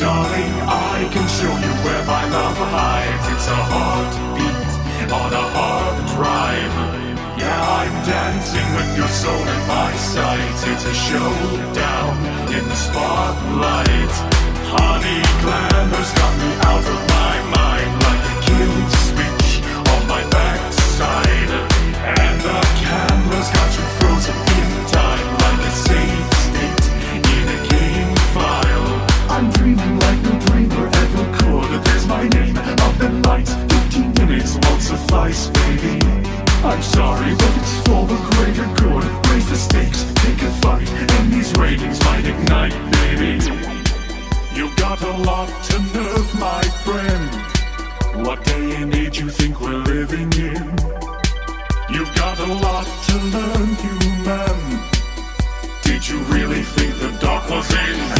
Darling, I can show you where my love hides. It's a heartbeat on a hard drive. Yeah, I'm dancing with your soul in my sights. It's a showdown in the spotlight. Honey, glamour's got me out of my mind, like a kill switch on my backside. And the camera's got you frozen in time, like a safe state in a game file. I'm dreaming like no dreamer ever could. There's my name up in lights. 15 minutes won't suffice, baby. I'm sorry, but it's for the greater good. Raise the stakes, take a fight, and these ratings might ignite, baby. You got a lot to nerve, my friend. What day and age you think we're